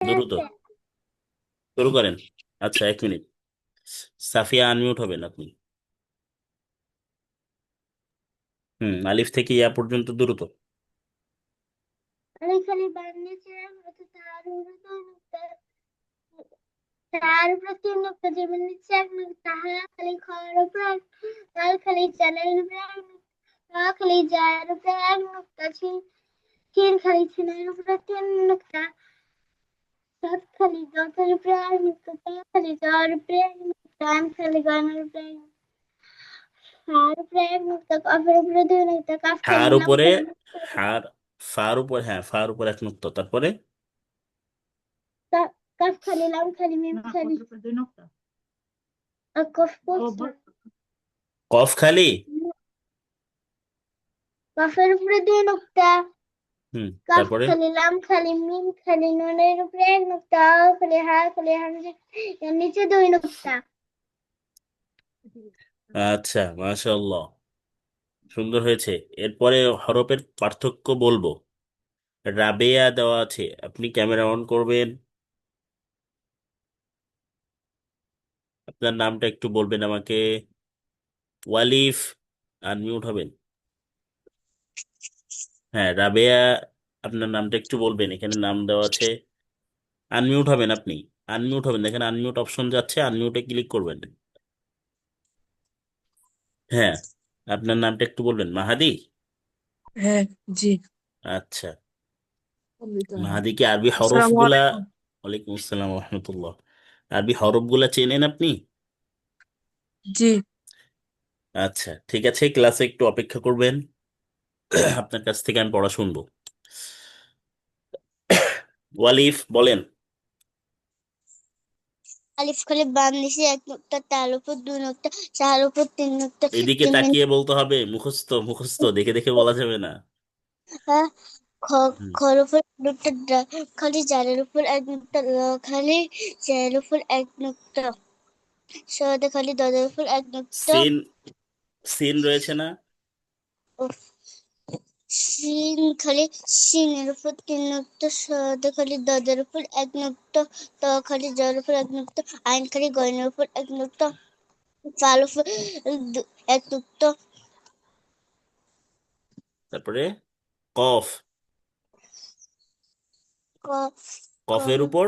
দ্রুত শুরু করেন। আচ্ছা, 1 মিনিট। সাফিয়া, আনমিউট হবেন আপনি। আলিফ থেকে ইয়া পর্যন্ত দ্রুত। আলিফ খালি বানিয়েছে তার উপরে তার উপরে তিন নুক্তা, যেমন নিচে এক নুক্তা, হা খালি খয়ের উপরে লাল খালি চালের উপরে এক নুক্তা, খালি জায়ের উপরে এক নুক্তা, চিন খালি ছিনের উপরে তিন নুক্তা, সাত খালি জটের উপরে এক নুক্তা, তা খালি জর উপরে এক নুক্তা, আইন খালি গয়নার উপরে এক নুক্তা, হার উপরে এক নুক্তা, কফের উপরে দুই নুক্তা, কাফ খালি হার লাম উপরে, খালি হার, ফার উপর, হ্যাঁ ফার উপর 1 নুক্তা, তারপরে কাফ খালি লাম খালি মিম খালি কফ কফ খালি। কফের উপরে দুই নুক্তা, কাফ তারপরে খালি লাম খালি মিম খালি নুনের উপরে এক নুক্তা, খালি হা খালি হামজা এর নিচে দুই নুক্তা। আচ্ছা, মাশাআল্লাহ, সুন্দর হয়েছে। এরপরে হরফের পার্থক্য বলবো। রাবেয়া দেওয়া আছে, আপনি ক্যামেরা অন করবেন। আপনার নামটা একটু বলবেন আমাকে। ওয়ালিফ, আনমিউট হবেন। হ্যাঁ, রাবেয়া, আপনার নামটা একটু বলবেন, এখানে নাম দেওয়া আছে। আনমিউট হবেন আপনি। আনমিউট হবেন, দেখেন আনমিউট অপশন যাচ্ছে, আনমিউটে ক্লিক করবেন। হ্যাঁ, আপনার নামটা একটু বলবেন। মাহাদি। হ্যাঁ, জি। আচ্ছা, মাহাদি কি আরবি আসসালামু হরফগুলা? আলাইকুম। ওয়ালাইকুম আসসালাম রহমতুল্লাহ। আরবি হরফগুলা চেনেন আপনি? জি। আচ্ছা, ঠিক আছে, ক্লাসে একটু অপেক্ষা করবেন। আপনার কাছ থেকে আমি পড়া শুনবো। ওয়ালিফ বলেন। আলিফ খালি বাম নিচে এক নুক্তা, তার উপর দুই নুক্তা, চার উপর তিন নুক্তা, এদিকে জিমিন তাকিয়ে বলতে হবে, মুখস্থ মুখস্থ দেখে দেখে বলা যাবে না। খ হুম, খর উপর এক নুক্তা, খালি জারের উপর এক নুক্তা, খালি জারের উপর এক নুক্তা, সদে খালি দদের উপর এক নুক্তা, সিন, সিন রয়েছে না? সিন খালি সিনের উপর তিন নুক্তা, সদে খালি দদের উপর এক নুক্তা, ত খালি জর উপর এক নুক্তা, আইন খালি গয়নের উপর এক নুক্তা, ফাল উপর এক নুক্তা, তারপরে কফ, কফ কফের উপর,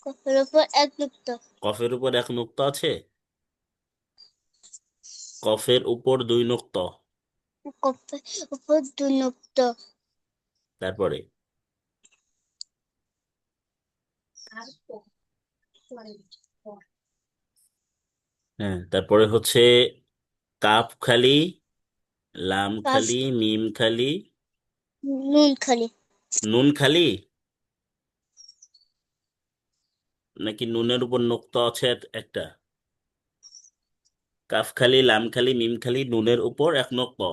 কফের উপর এক নুক্তা, কফের উপর 1 নুক্তা আছে। কফের উপর 2 নুক্তা। কফের উপর দুই নুক্তা, তারপরে হ্যাঁ, তারপরে হচ্ছে কাফ খালি, লাম কাফ খালি, মিম খালি, নুন খালি, নুন খালি, নাকি নুনের উপর নুক্তা আছে একটা? কাফ খালি, লাম খালি, মিম খালি, নুনের উপর 1 নুক্তা।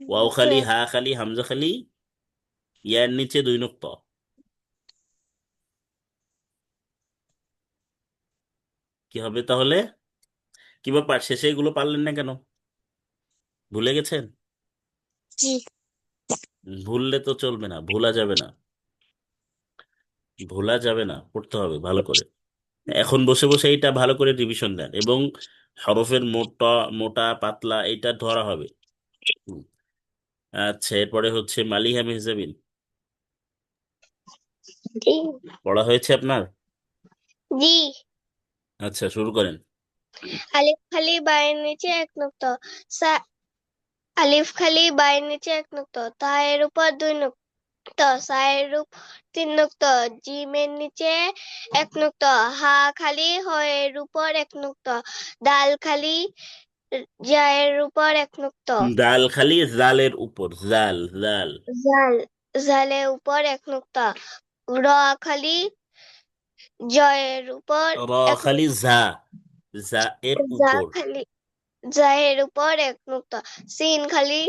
ওয়াও খালি, হা খালি, হামজা খালি, ইয়ার নিচে 2 নুক্তা। কি হবে তাহলে? কি ব্যাপার, শেষে এগুলো পারলেন না কেন? ভুলে গেছেন? জি। ভুললে তো চলবে না, ভোলা যাবে না, ভোলা যাবে না, পড়তে হবে ভালো করে। এখন বসে বসে এইটা ভালো করে রিভিশন দেন, এবং হরফের মোটা মোটা পাতলা এইটা ধরা হবে। হুম। আচ্ছা, এরপরে হচ্ছে মালিহা মেহজাবিন, জি। পড়া হয়েছে আপনার? জি। আচ্ছা, শুরু করেন। আলিফ খালি বায়ের নিচে এক নুক্তা, আলিফ খালি বায়ের নিচে এক নুক্তা, তা এর উপর দুই নুক্তা, সা এর উপর তিন নুক্তা, জিমের নিচে এক নুক্তা, হা খালি হয়ের উপর এক নুক্তা, দাল খালি জায়ের উপর এক নুক্তা, দাল খালি, জালের উপর, জাল জাল। জাল জালের উপর এক নুক্তা, র খালি জয়ের উপর র এক খালি, নুক্তা, ঝা, যা এর জা উপর। খালি জাহের উপর এক নুক্তা, সিন খালি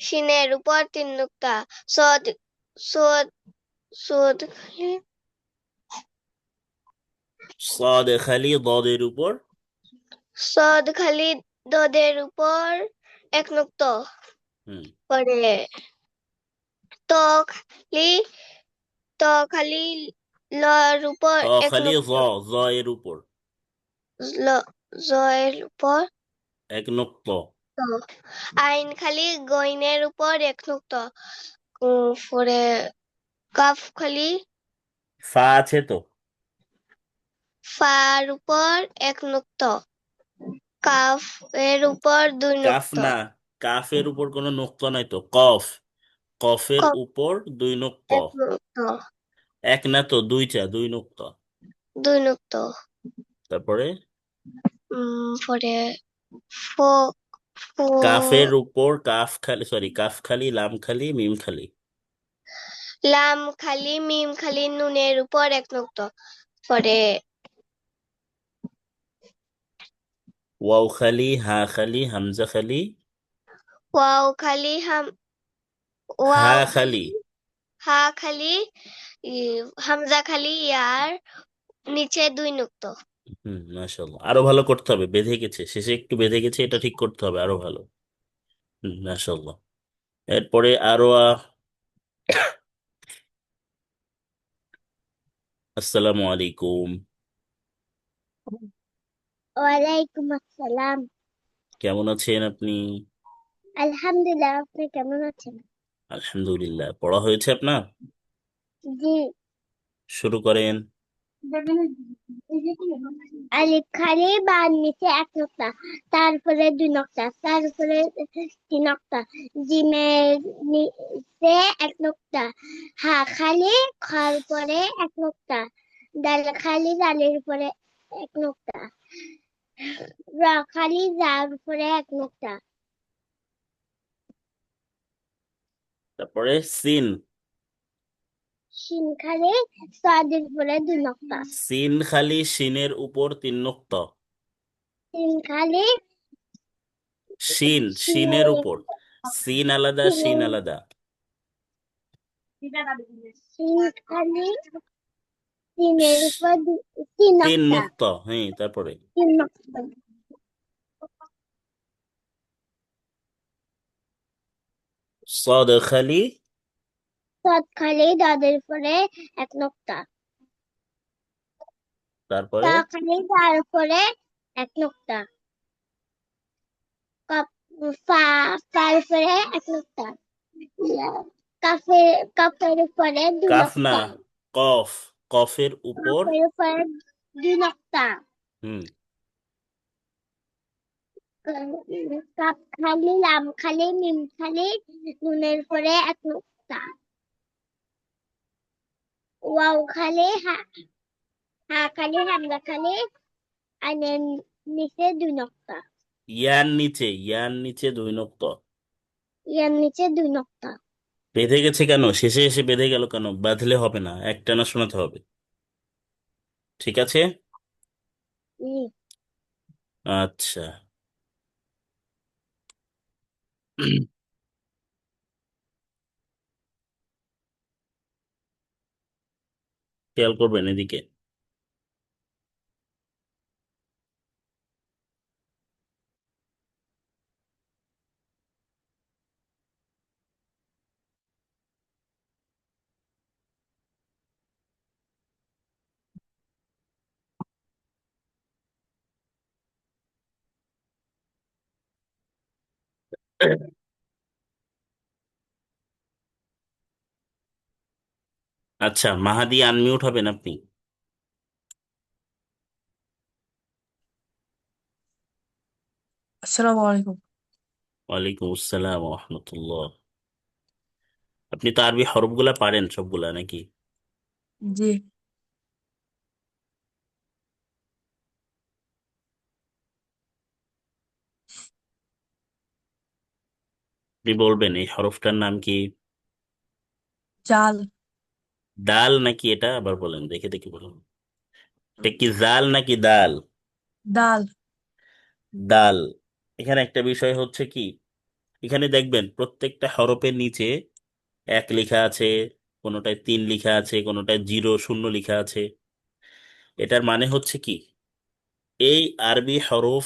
সিনের উপর তিন নুক্তা, সদ সদ সদ খালি সাদ খালি, দদের উপর। সদ খালি দদের উপর এক নুক্তা, হুম। পরে ত খালি ত খালি ল এর উপর ত এক খালি জ, নুক্তা, জ এর উপর ল জ এর উপর এক নুক্তা। ত, আইন খালি গইনের উপর এক নুক্তা, পরে কাফ খালি ফা আছে তো? ফার উপর এক নুক্তা, কাফ এর উপর দুই কাফ নুক্তা, না, কাফের উপর কোনো নুক্তা নাই তো, কফ, কফের কফ উপর দুই নুক্তা। এক নুক্তা, এক না তো, দুইটা, দুই নুক্তা। দুই নুক্তা, তারপরে পরে ফো ফো কাফের উপর কাফ খালি, সরি, কাফ খালি, লাম খালি, মিম খালি। লাম খালি মিম খালি নুনের উপর এক নুক্তা, পরে ওয়াও খালি, হা খালি, হামজা খালি, ওয়াও খালি হা ওয়াও খালি। খালি হা খালি ই, হামজা খালি ইয়ার নিচে দুই নুক্তা। মাশাআল্লাহ, আরো ভালো করতে হবে, বেঁধে গেছে, শেষে একটু বেঁধে গেছে, এটা ঠিক করতে হবে আরো ভালো। মাশাআল্লাহ। এরপরে আরো আসসালামু আলাইকুম। ওয়ালাইকুম আসসালাম। কেমন আছেন আপনি? আলহামদুলিল্লাহ, আপনি কেমন আছেন? আলহামদুলিল্লাহ। পড়া হয়েছে আপনার? জি। শুরু করেন। আলিফ খালি বার নিচে এক নুক্তা, তারপরে দুই নুক্তা, তারপরে তিন নুক্তা, জিমের নিচে এক নুক্তা, হা খালি খার পরে এক নুক্তা, ডাল খালি ডালের উপরে এক নুক্তা, রা খালি রার উপরে এক নুক্তা, তারপরে সিন, শিন খালি সাদের উপরে দুই নুক্তা, সিন খালি শিনের উপর তিন নুক্তা। শিন খালি শিন, শিনের শিনের উপর, সিন আলাদা, শিন শিনের আলাদা। শিন খালি শিনের উপর তিন তিন নুক্তা, নুক্তা, হ্যাঁ, তারপরে তিন নুক্তা, সদ খালি, সাদ খালি দাদের উপরে এক নুক্তা, তারপরে তা খালি তার উপরে এক নুক্তা, কফ ফা ফার উপরে এক নুক্তা, কাফের কাফের উপরে দুই কাফ না, নুক্তা, কফ, কফের উপর, কাফের উপরে দুই নুক্তা, হুম, কাপ খালি লাম খালি মিম খালি নুনের উপরে এক নুক্তা, ওয়াও খালি হা খালি হামজা খালি আইনের নিচে দুই নুক্তা, ইয়ার নিচে, ইয়ার নিচে দুই নুক্তা। ইয়ার নিচে দুই নুক্তা। বেঁধে গেছে কেন, শেষে এসে বেঁধে গেল কেন? বাঁধলে হবে না, একটানা শোনাতে হবে। ঠিক আছে। আচ্ছা। খেয়াল করবেন এদিকে। আচ্ছা, মাহাদি, আনমিউট হবেন আপনি। আসসালামু আলাইকুম। ওয়ালাইকুম আসসালাম রহমতুল্লাহ। আপনি তো আরবি হরফগুলা পারেন সবগুলা নাকি? জি। আপনি বলবেন এই হরফটার নাম কি? জাল। দাল নাকি? এটা আবার বলেন, দেখে দেখে বলুন। এটা কি জাল নাকি দাল? দাল। দাল। এখানে একটা বিষয় হচ্ছে কি, এখানে দেখবেন প্রত্যেকটা হরফের নিচে এক লেখা আছে, কোনোটায় তিন লেখা আছে, কোনোটায় জিরো শূন্য লেখা আছে। এটার মানে হচ্ছে কি, এই আরবি হরফ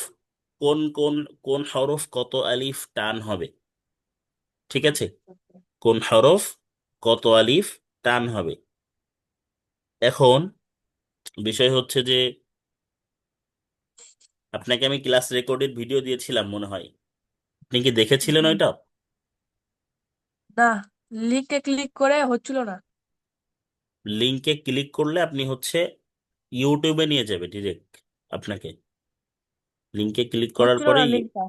কোন কোন কোন হরফ কত আলিফ টান হবে। ঠিক আছে, কোন হরফ কত আলিফ টান হবে। এখন বিষয় হচ্ছে যে আপনাকে আমি ক্লাস রেকর্ডের ভিডিও দিয়েছিলাম মনে হয়, আপনি কি দেখেছিলেন জি। ওইটা? না, লিঙ্কে ক্লিক করে হচ্ছিল না। লিংকে ক্লিক করলে আপনি হচ্ছে ইউটিউবে নিয়ে যাবে ডিরেক্ট আপনাকে, লিংকে ক্লিক করার হচ্ছিল না পরেই। লিঙ্কটা।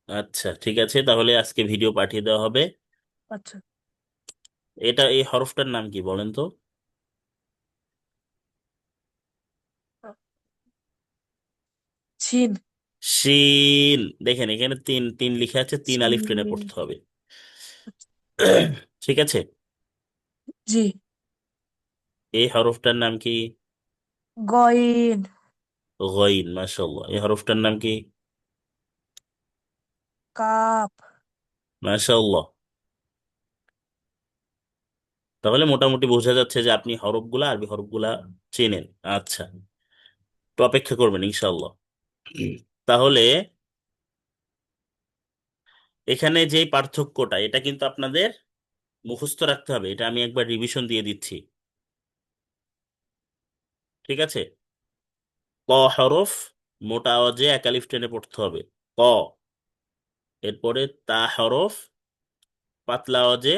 আচ্ছা ঠিক আছে, তাহলে আজকে ভিডিও পাঠিয়ে দেওয়া হবে। আচ্ছা। এটা এই হরফটার নাম কি বলেন তো? ছিন। শিন। দেখেন এখানে তিন তিন লিখে আছে, তিন আলিফ টেনে ছিন। পড়তে হবে। ঠিক আছে। জি। এই হরফটার নাম কি? গইন। গইন। মাশাআল্লাহ। এই হরফটার নাম কি? কাপ। মাশাআল্লাহ। তাহলে মোটামুটি বোঝা যাচ্ছে যে আপনি হরফগুলা, আরবি হরফগুলা চেনেন। আচ্ছা, তো অপেক্ষা করবেন ইনশাআল্লাহ। তাহলে এখানে যে পার্থক্যটা, এটা কিন্তু আপনাদের মুখস্থ রাখতে হবে। এটা আমি একবার রিভিশন দিয়ে দিচ্ছি। ঠিক আছে। ক হরফ মোটা আওয়াজে এক আলিফ টেনে পড়তে হবে, ক। এরপরে তা হরফ পাতলা আওয়াজে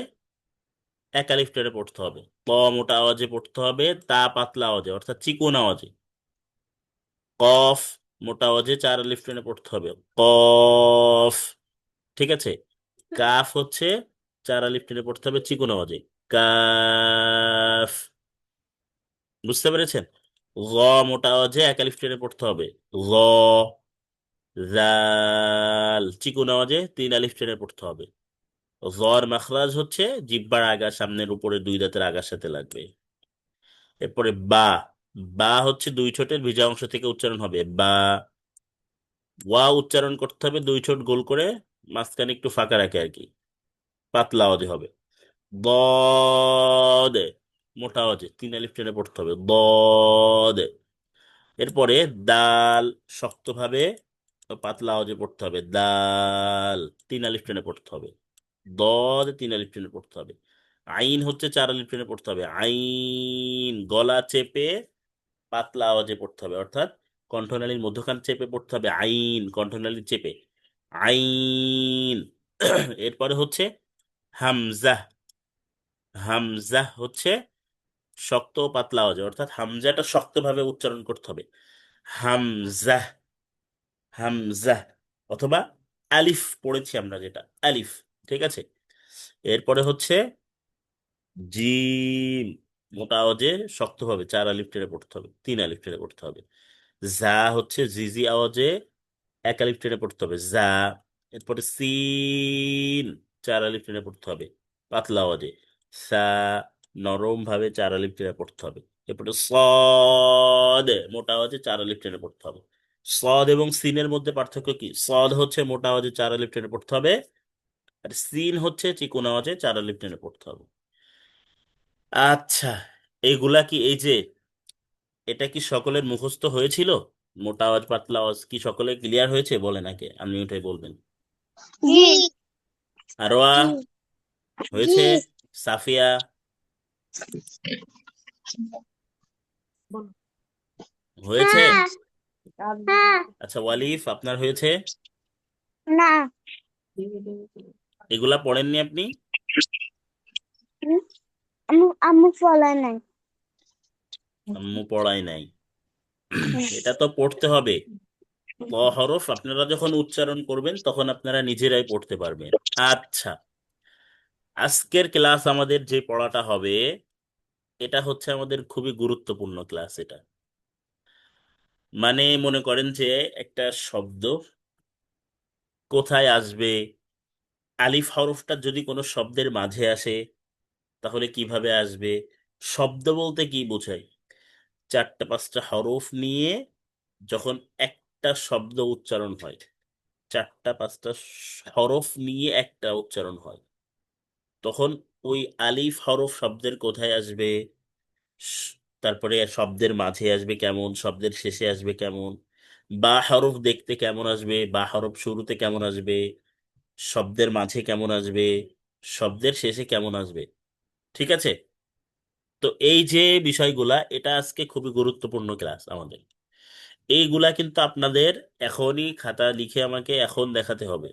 এক আলিফ টেনে পড়তে হবে। ক মোটা আওয়াজে পড়তে হবে, তা পাতলা আওয়াজে অর্থাৎ চিকন আওয়াজে। কফ মোটা আওয়াজে চার আলিফ টেনে পড়তে হবে, কফ। ঠিক আছে। কাফ হচ্ছে চার আলিফ টেনে পড়তে হবে চিকন আওয়াজে, কাফ। বুঝতে পেরেছেন? গ মোটা আওয়াজে এক আলিফ টেনে পড়তে হবে, গ। জাল চিকন আওয়াজে তিন আলিফ টেনে পড়তে হবে। জর মাখরাজ হচ্ছে জিহ্বার আগা, সামনের উপরে দুই দাঁতের আগার সাথে লাগবে। এরপরে বা, বা হচ্ছে দুই ঠোঁটের ভিজা অংশ থেকে উচ্চারণ হবে, বা। ওয়া উচ্চারণ করতে হবে দুই ঠোঁট গোল করে, মাঝখানে একটু ফাঁকা রাখে আর কি, পাতলা আওয়াজে হবে। ضاد মোটা আওয়াজে তিন আলিফ টেনে পড়তে হবে, ضاد। এরপরে দাল শক্তভাবে ও পাতলা আওয়াজে পড়তে হবে, দাল। তিন আলিফ টেনে পড়তে হবে, দদ তিন আলিফ টেনে পড়তে হবে। আইন হচ্ছে চার আলিফ টেনে পড়তে হবে, আইন। গলা চেপে পাতলা আওয়াজে পড়তে হবে, অর্থাৎ কণ্ঠনালীর মধ্যখান চেপে পড়তে হবে, আইন। কণ্ঠনালী চেপে, আইন। এরপরে হচ্ছে হামজা, হামজা হচ্ছে শক্ত ও পাতলা আওয়াজে, অর্থাৎ হামজাটা শক্তভাবে উচ্চারণ করতে হবে, হামজা, হামজা। অথবা আলিফ পড়েছি আমরা যেটা, আলিফ। ঠিক আছে। এরপরে হচ্ছে জিম মোটা আওয়াজে শক্তভাবে চার আলিফ টেনে পড়তে হবে, তিন আলিফ টেনে পড়তে হবে। যা হচ্ছে জিজি আওয়াজে এক আলিফ টেনে পড়তে হবে, যা। এরপরে সিন চার আলিফ টেনে পড়তে হবে পাতলা আওয়াজে, সা নরম ভাবে চার আলিফ টেনে পড়তে হবে। এরপরে সদ মোটা আওয়াজে চার আলিফ টেনে পড়তে হবে। সদ এবং সিনের মধ্যে পার্থক্য কি? সদ হচ্ছে মোটা আওয়াজে চার আলিফ টেনে পড়তে হবে, আর সিন হচ্ছে চিকন আওয়াজে চার আলিফ টেনে পড়তে হবে। আচ্ছা, এইগুলা কি, এই যে এটা কি সকলের মুখস্থ হয়েছিল? মোটা আওয়াজ পাতলা আওয়াজ কি সকলে ক্লিয়ার হয়েছে? বলেন আগে, আপনি ওটাই বলবেন। জি আরোয়া জি জি হয়েছে? সাফিয়া বলো। হয়েছে? হ্যাঁ হ্যাঁ আচ্ছা ওয়ালিফ আপনার হয়েছে? না এগুলা পড়েননি আপনি? আম্মু আম্মু ফলায় নাই আম্মু পড়ায় নাই। এটা তো পড়তে হবে। ক হরফ আপনারা যখন উচ্চারণ করবেন তখন আপনারা নিজেরাই পড়তে পারবেন। আচ্ছা, আজকের ক্লাস আমাদের যে পড়াটা হবে, এটা হচ্ছে আমাদের খুবই গুরুত্বপূর্ণ ক্লাস। এটা মানে মনে করেন যে একটা শব্দ কোথায় আসবে, আলিফ হরফটা যদি কোনো শব্দের মাঝে আসে তাহলে কিভাবে আসবে, শব্দ বলতে কি বোঝায়, চারটা পাঁচটা হরফ নিয়ে যখন একটা শব্দ উচ্চারণ হয়, চারটা পাঁচটা হরফ নিয়ে একটা উচ্চারণ হয়, তখন ওই আলিফ হরফ শব্দের কোথায় আসবে, স- তারপরে শব্দের মাঝে আসবে কেমন, শব্দের শেষে আসবে কেমন, বা হরফ দেখতে কেমন আসবে, বা হরফ শুরুতে কেমন আসবে, শব্দের মাঝে কেমন আসবে, শব্দের শেষে কেমন আসবে। ঠিক আছে। তো এই যে বিষয়গুলা, এটা আজকে খুবই গুরুত্বপূর্ণ ক্লাস আমাদের। এইগুলা কিন্তু আপনাদের এখনই খাতা লিখে আমাকে এখন দেখাতে হবে।